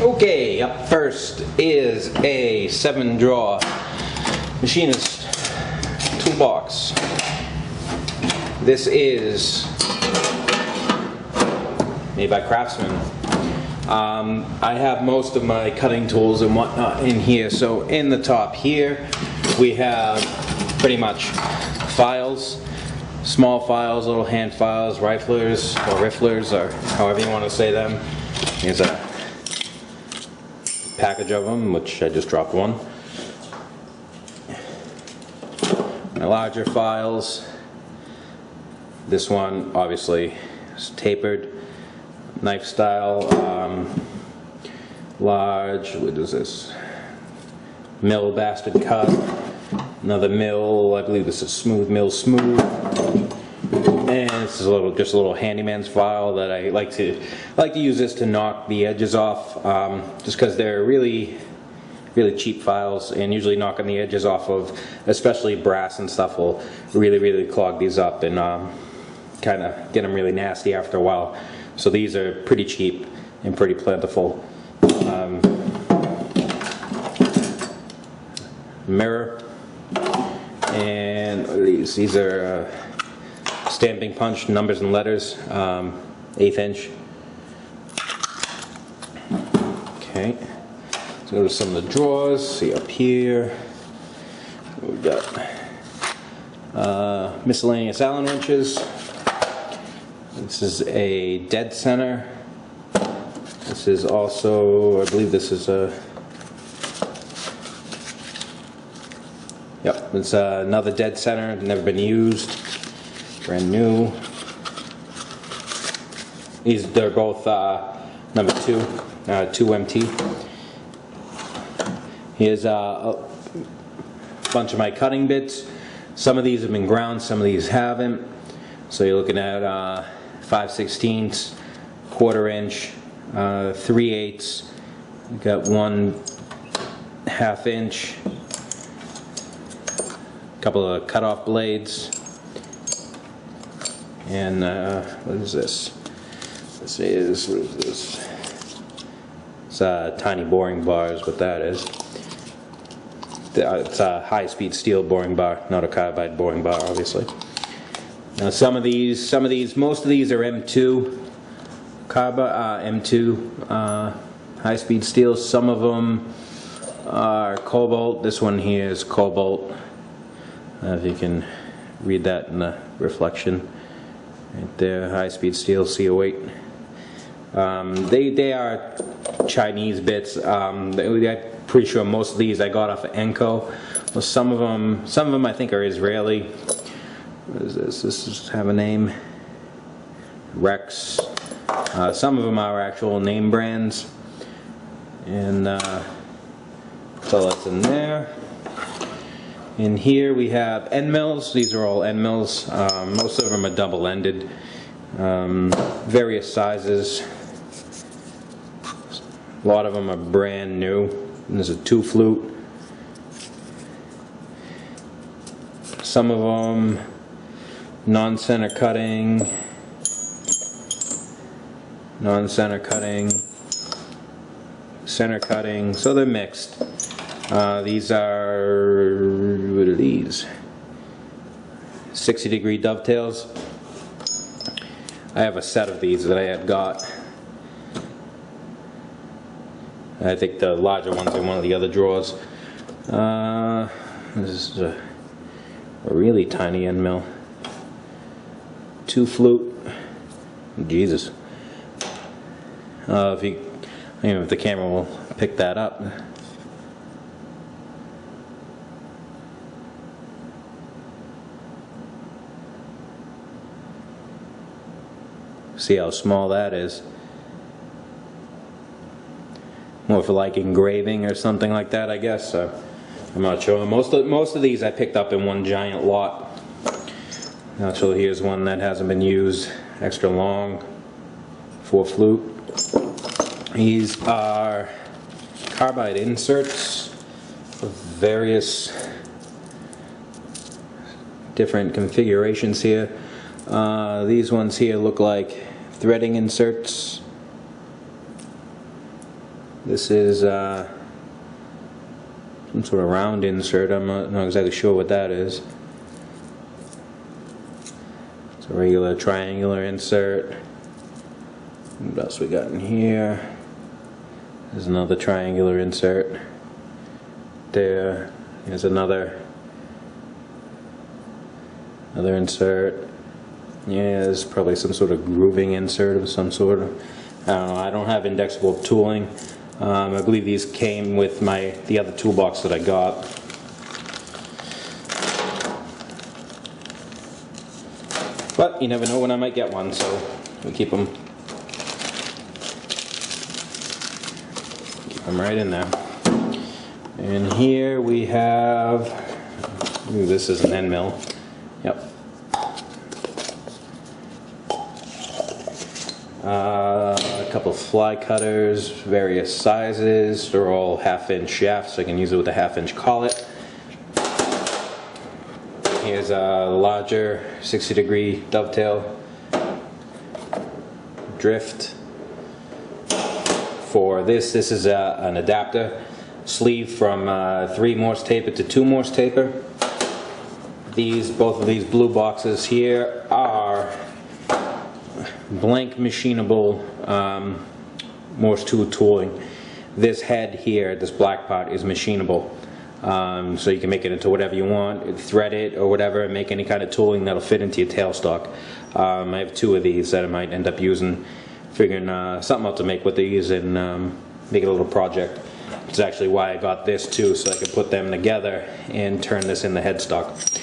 Okay, up first is a 7-drawer Machinist toolbox. This is made by Craftsman. I have most of my cutting tools and whatnot in here. So in the top here we have pretty much files, small files, little hand files, riflers or rifflers, or however you want to say them. Here's a package of them, which I just dropped one. My larger files. This one obviously is tapered, knife style, large. What is this? Mill bastard cut. Another mill. I believe this is smooth mill smooth. And this is just a little handyman's file that I like to use this to knock the edges off, just because they're really cheap files, and usually knocking the edges off of especially brass and stuff will really clog these up and kind of get them really nasty after a while. So these are pretty cheap and pretty plentiful. Mirror, and these are stamping punch, numbers and letters, 1/8 inch. Okay, let's go to some of the drawers. See up here, we've got miscellaneous Allen wrenches. This is a dead center. This is also, I believe this is a, yep, it's another dead center, never been used, brand new. They're both number 2 MT. Here's a bunch of my cutting bits. Some of these have been ground, some of these haven't. So you're looking at 5/16, 1/4 inch, 3/8. Got 1/2 inch. Couple of cut-off blades. And what is this? What is this? It's tiny boring bar is what that is. It's a high-speed steel boring bar, not a carbide boring bar, obviously. Now most of these are M2 M2 high-speed steel. Some of them are cobalt. This one here is cobalt. If you can read that in the reflection. Right there, high-speed steel, CO8. They are Chinese bits. I'm pretty sure most of these I got off of Enco. Well, some of them I think are Israeli. What is this? This have a name. Rex. Some of them are actual name brands. And so that's in there. In here we have end mills. These are all end mills. Most of them are double-ended. Various sizes. A lot of them are brand new. And there's a 2 flute. Some of them non-center cutting. Non-center cutting. Center cutting. So they're mixed. These are, what are these? 60-degree dovetails. I have a set of these that I had got. I think the larger ones are in one of the other drawers. This is a really tiny end mill. 2 flute. Jesus. I don't know if the camera will pick that up. See how small that is. More for like engraving or something like that, I guess. I'm not sure. Most of these I picked up in one giant lot. Actually, here's one that hasn't been used. Extra long, 4 flute. These are carbide inserts of various different configurations here. These ones here look like threading inserts. This is some sort of round insert. I'm not exactly sure what that is. It's a regular triangular insert. What else we got in here? There's another triangular insert. Here's another insert. Yeah, there's probably some sort of grooving insert of some sort. I don't know. I don't have indexable tooling. I believe these came with the other toolbox that I got. But you never know when I might get one, so we keep them right in there. And here we have, ooh, this is an end mill. Yep. A couple of fly cutters, various sizes. They're all 1/2-inch shafts, so I can use it with a 1/2-inch collet. Here's a larger 60-degree dovetail drift. For this is an adapter sleeve from 3 Morse taper to 2 Morse taper. Both of these blue boxes here are blank machinable Morse 2 tooling. This head here, this black part, is machinable. So you can make it into whatever you want, thread it or whatever, and make any kind of tooling that'll fit into your tailstock. I have 2 of these that I might end up using, figuring something out to make with these and make it a little project. It's actually why I got this too, so I could put them together and turn this in the headstock.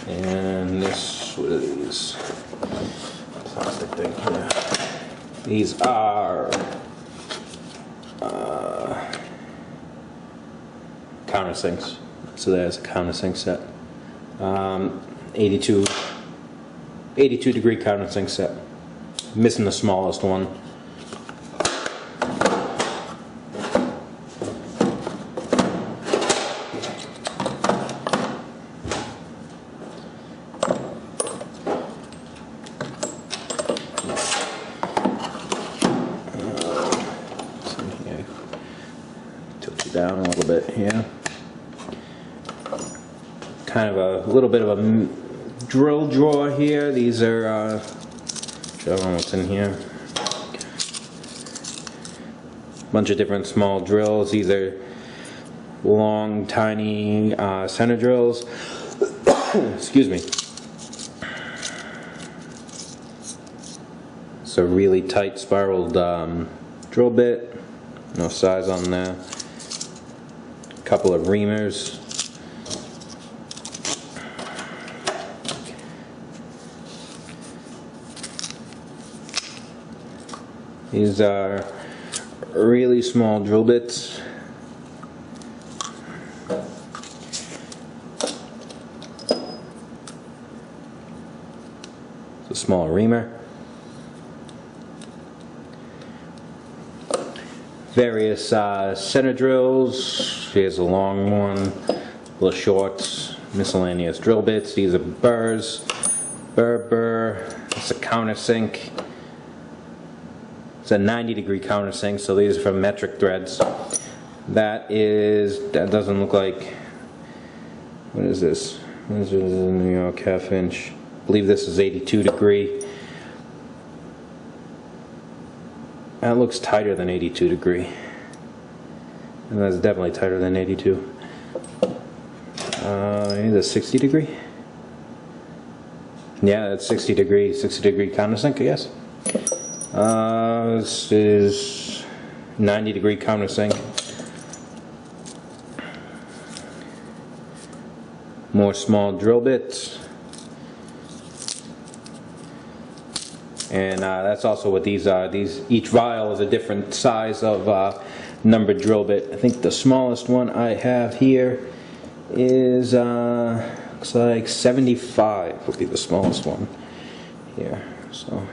And this, what are these? Plastic thing here. These are countersinks. So there's a countersink set. 82 degree countersink set. Missing the smallest one. Tilt you down a little bit here. Kind of a little bit of a drill drawer here. These are show them what's in here. Bunch of different small drills. These are long, tiny center drills. Excuse me. It's a really tight spiraled drill bit. No size on there. A couple of reamers. These are really small drill bits. It's a small reamer. Various center drills. Here's a long one, little shorts, miscellaneous drill bits. These are burrs, burr. It's a countersink. It's a 90-degree countersink, so these are from metric threads. That doesn't look like, what is this? This is a New York 1/2-inch. I believe this is 82 degree. That looks tighter than 82 degree. And that's definitely tighter than 82. Here's a 60 degree. Yeah, that's 60 degree countersink, I guess. This is 90-degree countersink. More small drill bits. And that's also what these are. Each vial is a different size of numbered drill bit. I think the smallest one I have here is looks like 75 would be the smallest one here. So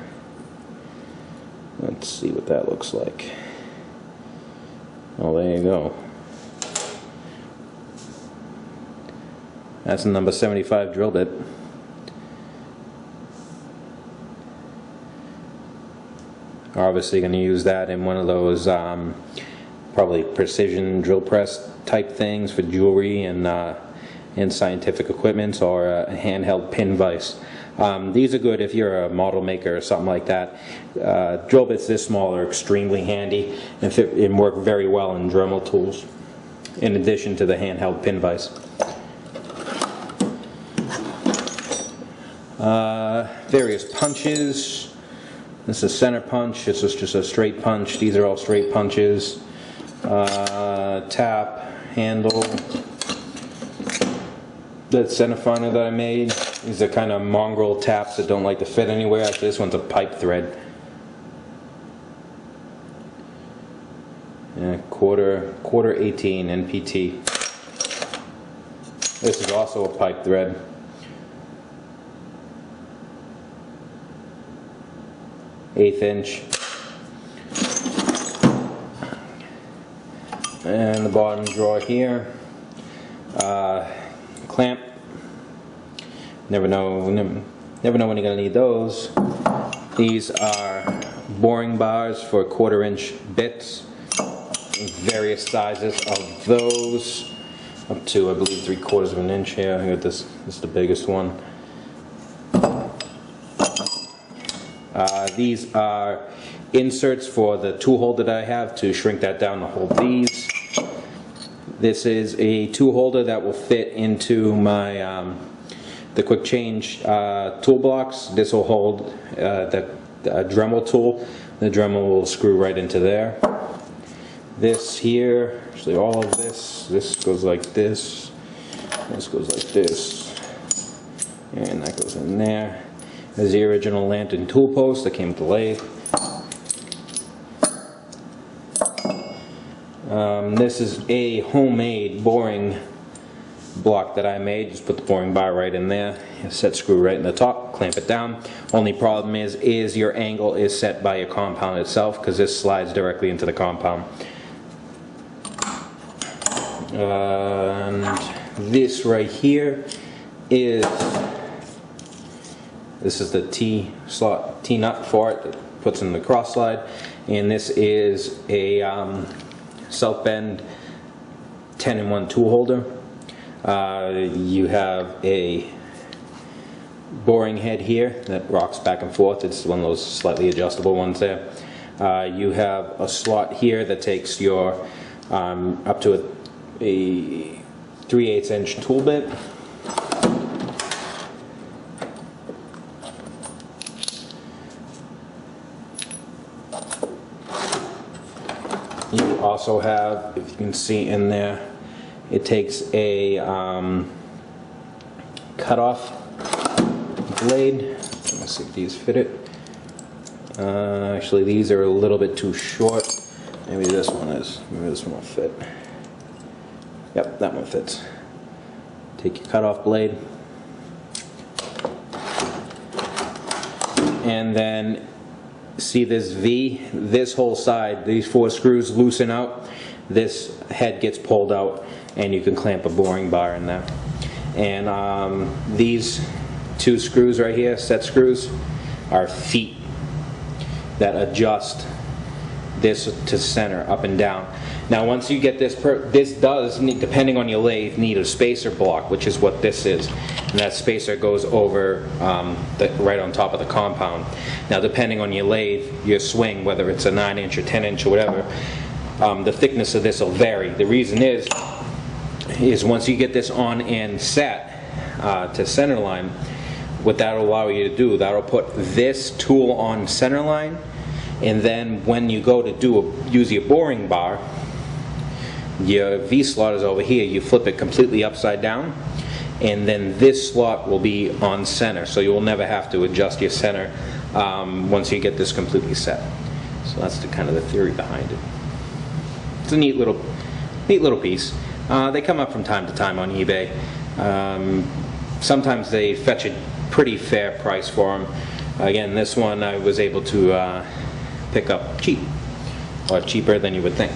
let's see what that looks like. Oh, there you go. That's a number 75 drill bit. are obviously going to use that in one of those probably precision drill press type things for jewelry and scientific equipment, or a handheld pin vise. These are good if you're a model maker or something like that. Drill bits this small are extremely handy and work very well in Dremel tools, in addition to the handheld pin vise. Various punches. This is center punch. This is just a straight punch. These are all straight punches. Tap, handle. The center finder that I made. These are kind of mongrel taps that don't like to fit anywhere. Actually, this one's a pipe thread. Yeah, quarter 18 NPT. This is also a pipe thread. Eighth inch. And the bottom drawer here. Clamp. Never know when you're going to need those. These are boring bars for 1/4 inch bits. Various sizes of those, up to I believe 3/4 of an inch here. I got this is the biggest one. These are inserts for the tool holder that I have to shrink that down to hold these. This is a tool holder that will fit into my the quick change toolbox. This will hold the Dremel tool. The Dremel will screw right into there. This here, actually all of this goes like this. This goes like this, and that goes in there. There's the original lantern tool post that came with the lathe. This is a homemade boring block that I made. Just put the boring bar right in there, set screw right in the top, clamp it down. Only problem is your angle is set by your compound itself, because this slides directly into the compound. And this right here is the T slot, T nut for it that puts in the cross slide, and this is a South Bend 10-in-1 tool holder. You have a boring head here that rocks back and forth. It's one of those slightly adjustable ones there. You have a slot here that takes your up to a 3/8 inch tool bit. You also have, if you can see in there, it takes a cut-off blade. Let's see if these fit it. Actually, these are a little bit too short. Maybe this one is. Maybe this one will fit. Yep, that one fits. Take your cut-off blade, and then see this V, this whole side, these 4 screws loosen out, this head gets pulled out, and you can clamp a boring bar in there. And these 2 screws right here, set screws, are feet that adjust this to center, up and down. Now once you get this, this does need, depending on your lathe, need a spacer block, which is what this is. And that spacer goes over right on top of the compound. Now depending on your lathe, your swing, whether it's a 9-inch or 10-inch or whatever, the thickness of this will vary. The reason is once you get this on and set to center line, what that'll allow you to do, that'll put this tool on center line, and then when you go to use your boring bar, your V slot is over here, you flip it completely upside down, and then this slot will be on center, so you will never have to adjust your center once you get this completely set. So that's kind of the theory behind it. It's a neat little piece. They come up from time to time on eBay. Sometimes they fetch a pretty fair price for them. Again, this one I was able to pick up cheap, or cheaper than you would think.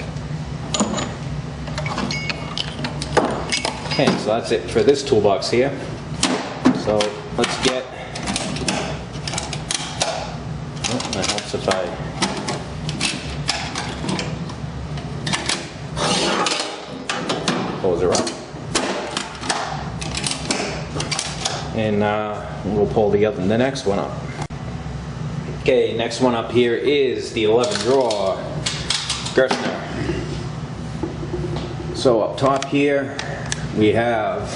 Okay, so that's it for this toolbox here. So let's get, oh, that helps if I and we'll pull the next one up. Okay, next one up here is the 11 drawer Gerstner. So up top here we have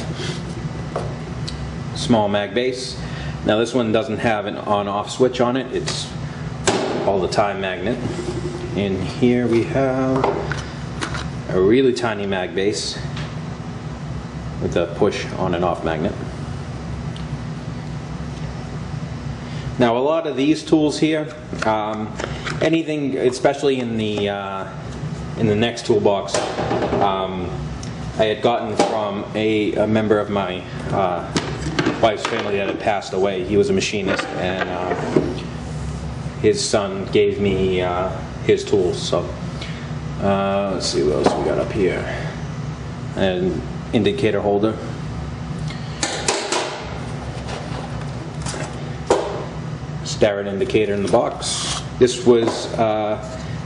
small mag base. Now this one doesn't have an on-off switch on it, it's all the time magnet. And here we have a really tiny mag base with a push on and off magnet. Now a lot of these tools here, anything, especially in the next toolbox, I had gotten from a member of my wife's family that had passed away. He was a machinist, and his son gave me his tools. So let's see what else we got up here. An indicator holder. Starrett indicator in the box. This was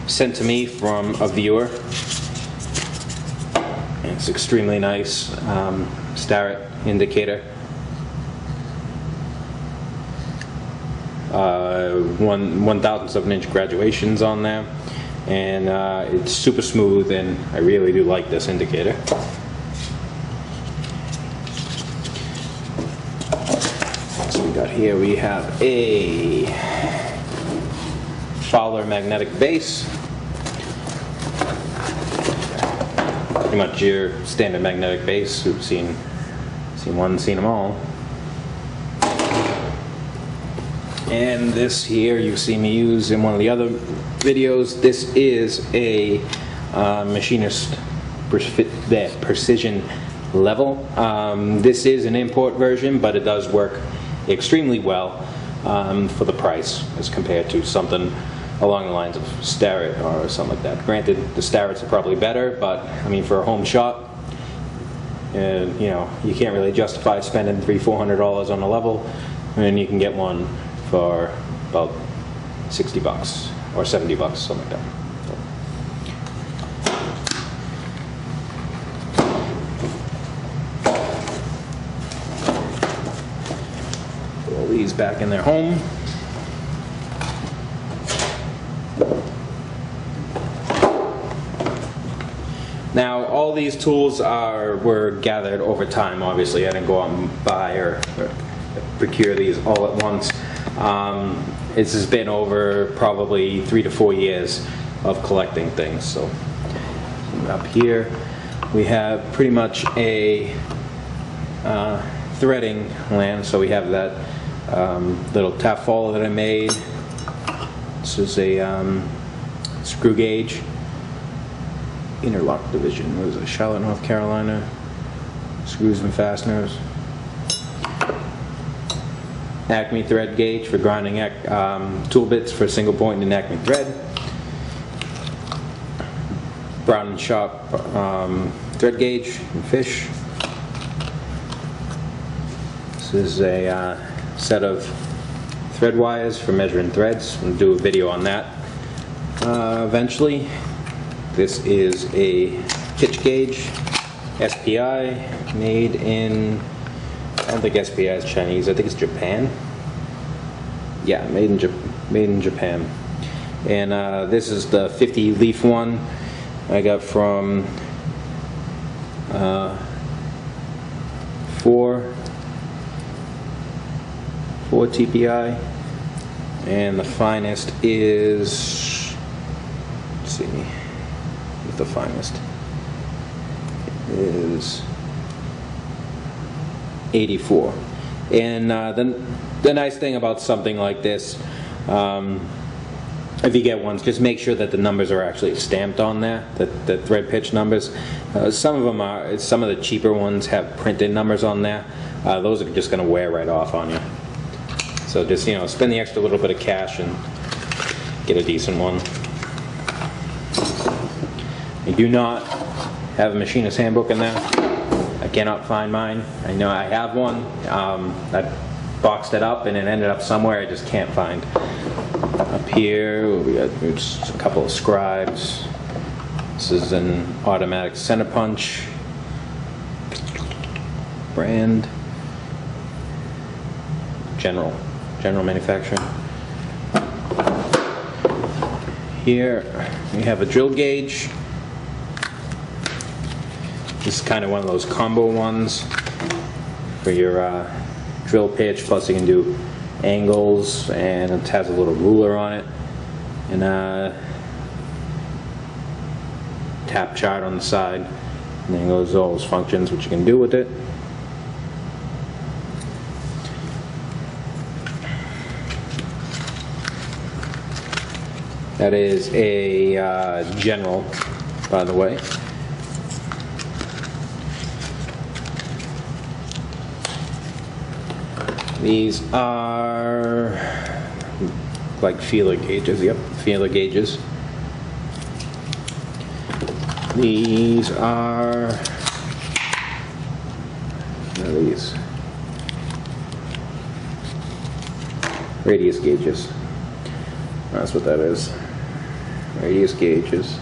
sent to me from a viewer. It's extremely nice. Starrett indicator. 1/1000th of an inch graduations on there, and it's super smooth, and I really do like this indicator. So we got here, we have a Fowler magnetic base. Pretty much your standard magnetic base. We've seen one, seen them all. And this here, you've seen me use in one of the other videos. This is a Machinist Precision Level. This is an import version, but it does work extremely well for the price as compared to something along the lines of Starrett or something like that. Granted, the Starretts are probably better, but I mean, for a home shop, and you know, you can't really justify spending $300-400 on a level, and you can get one for about $60 or $70, something like that. Put all these back in their home. Now, all these tools were gathered over time. Obviously, I didn't go out and buy or procure these all at once. This has been over probably 3 to 4 years of collecting things. So up here we have pretty much a threading land. So we have that little tap follower that I made. This is a screw gauge. Interlock division. What is it? Charlotte, North Carolina. Screws and fasteners. Acme thread gauge for grinding tool bits for single point and Acme thread. Brown and Sharp thread gauge and fish. This is a set of thread wires for measuring threads. We'll do a video on that eventually. This is a pitch gauge, SPI, made in, I don't think SPI is Chinese, I think it's Japan. Yeah, made in Japan. And this is the 50 leaf one I got from 4 TPI. And the finest is, let's see, the finest is 84. And the nice thing about something like this, if you get ones, just make sure that the numbers are actually stamped on there, the thread pitch numbers. Some of them are, some of the cheaper ones have printed numbers on there. Those are just going to wear right off on you. So just, you know, spend the extra little bit of cash and get a decent one. I do not have a machinist handbook in there. I cannot find mine. I know I have one. I boxed it up and it ended up somewhere I just can't find. Up here we got just a couple of scribes. This is an automatic center punch brand. general manufacturing. Here we have a drill gauge. This is kind of one of those combo ones for your drill pitch, plus you can do angles, and it has a little ruler on it, and a tap chart on the side, and then goes all those functions which you can do with it. That is a general, by the way. These are like feeler gauges. Yep, feeler gauges. These are, what are these? Radius gauges. That's what that is. Radius gauges.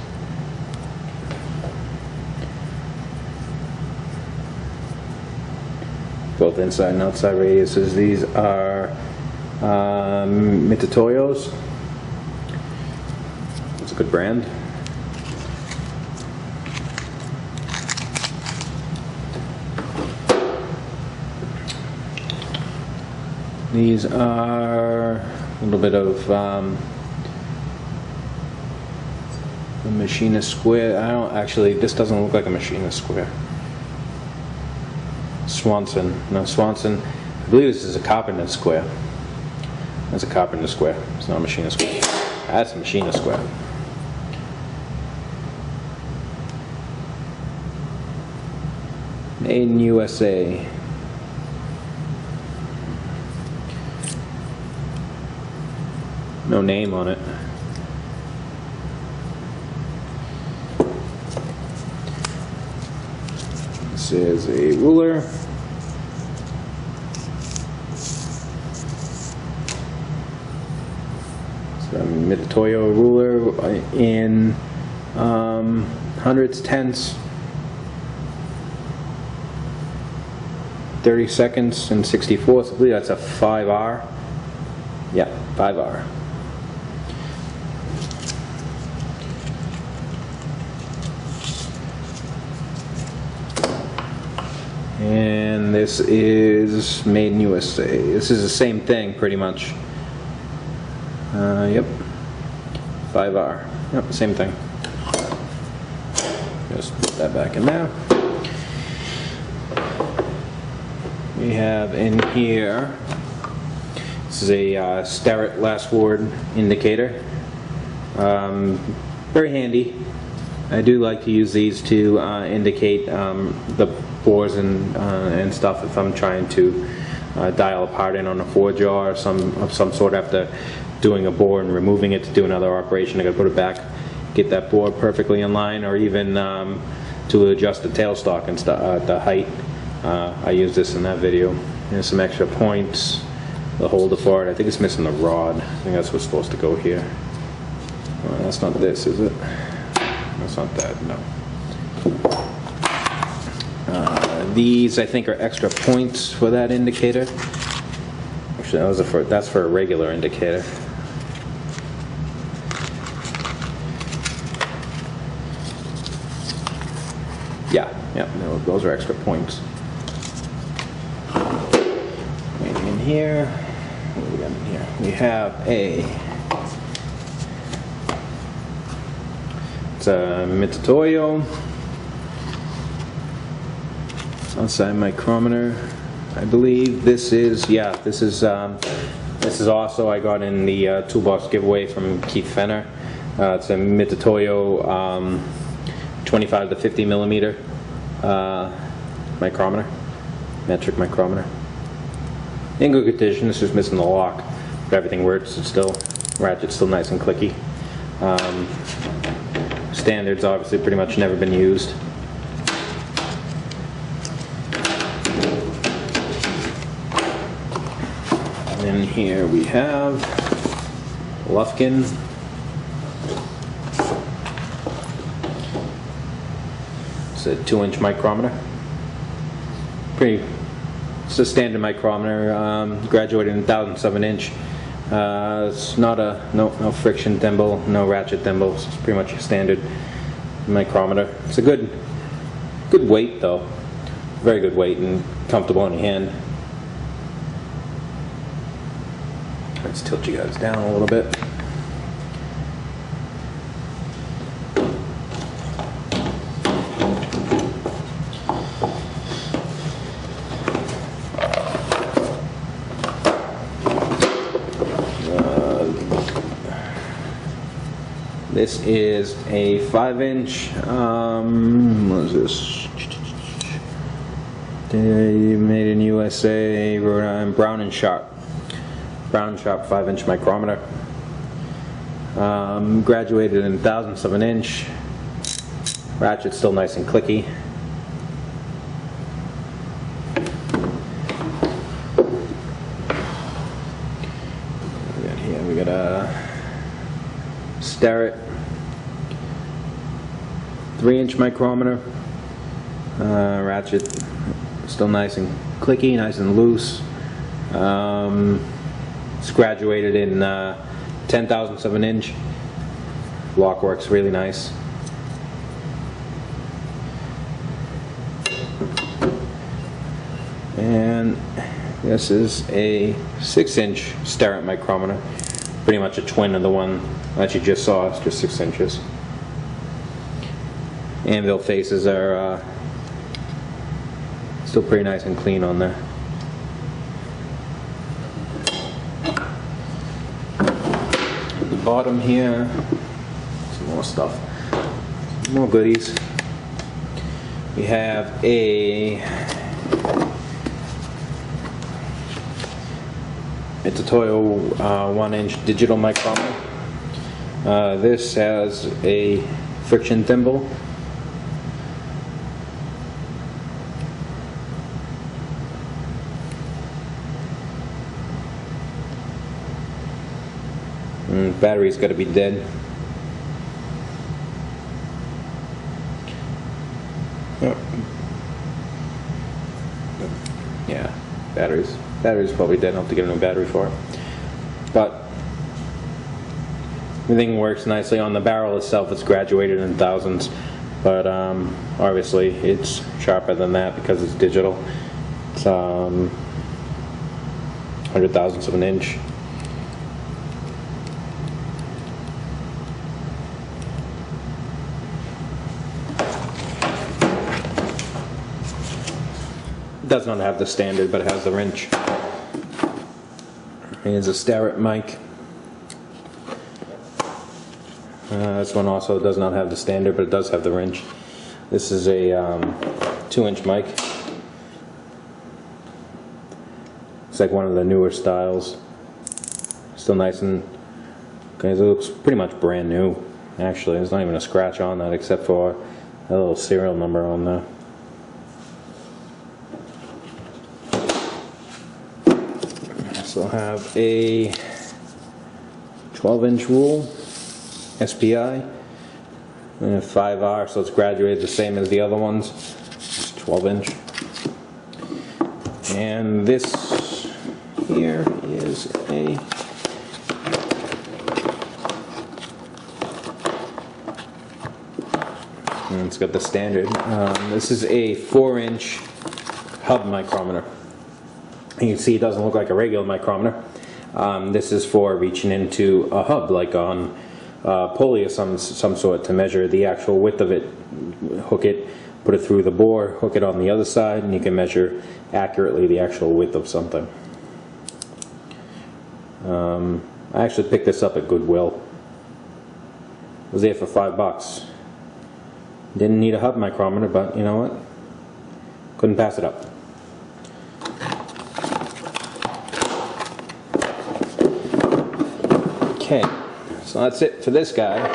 Both inside and outside radiuses. These are Mitutoyos. It's a good brand. These are a little bit of a Machinist square. I don't actually, this doesn't look like a Machinist square. Swanson. No, Swanson. I believe this is a Carpenter square. That's a Carpenter square. It's not a Machinist square. That's a Machinist square. Made in USA. No name on it. This is a ruler. It's a Mitutoyo ruler in hundredths, tenths, 30 seconds, and 64ths. I believe that's a 5R. Yeah, 5R. And this is made in USA. This is the same thing, pretty much. Yep. 5R. Yep, same thing. Just put that back in there. We have in here, this is a Starrett last word indicator. Very handy. I do like to use these to indicate the bores and stuff if I'm trying to dial a part in on a 4-jaw or of some sort after doing a bore and removing it to do another operation. I got to put it back, get that bore perfectly in line, or even to adjust the tailstock and the height. I used this in that video. There's some extra points, the holder for it. I think it's missing the rod. I think that's what's supposed to go here. That's not this, is it? That's not that, no. These, I think, are extra points for that indicator. Actually, that's for a regular indicator. Yeah, no, those are extra points. Waiting in here. What do we got in here? We have it's a Mitutoyo outside micrometer. I believe this is, yeah, this is also, I got in the Toolbox giveaway from Keith Fenner. It's a Mitutoyo 25 to 50 millimeter micrometer, metric micrometer. In good condition. It's just missing the lock, but everything works. It's still, ratchet's still nice and clicky. Standards obviously pretty much never been used. And then here we have Lufkin. It's a 2-inch micrometer. It's It's a standard micrometer, graduated in thousandths of an inch. It's not a no friction thimble, no ratchet thimble. It's pretty much a standard micrometer. It's a good weight though, very good weight and comfortable in your hand. Let's tilt you guys down a little bit. This is a 5-inch, what is this? Made in USA, Rhode Island, Brown & Sharp 5-inch micrometer. Graduated in thousandths of an inch. Ratchet's still nice and clicky. We got a Starrett 3-inch micrometer. Ratchet still nice and clicky, nice and loose. It's graduated in 10,000ths of an inch. Lock works really nice. And this is a 6-inch Starrett micrometer. Pretty much a twin of the one that you just saw. It's just 6 inches. Anvil faces are still pretty nice and clean on there. At the bottom here, some more stuff, some more goodies. We have it's a Toyo 1-inch digital micrometer. This has a friction thimble. And battery's got to be dead. Oh. Yeah, battery's probably dead. I'll have to get a new battery for it. But everything works nicely. On the barrel itself, it's graduated in thousandths, but obviously it's sharper than that because it's digital. It's 100,000ths of an inch. It does not have the standard, but it has the wrench. Here's a Starrett mic. This one also does not have the standard, but it does have the wrench. This is a 2-inch mic. It's like one of the newer styles. Still nice and okay. It looks pretty much brand new. Actually, there's not even a scratch on that except for a little serial number on there. So I have a 12-inch rule, SPI, and a 5R, so it's graduated the same as the other ones. It's 12-inch. And this here is a and it's got the standard. This is a 4-inch hub micrometer. You can see it doesn't look like a regular micrometer. This is for reaching into a hub, like on pulley of some sort, to measure the actual width of it. Hook it, put it through the bore, hook it on the other side, and you can measure accurately the actual width of something. I actually picked this up at Goodwill. It was there for $5. Didn't need a hub micrometer, but you know what? Couldn't pass it up. Okay, so that's it for this guy.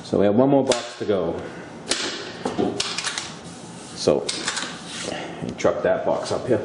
So we have one more box to go. So, truck that box up here.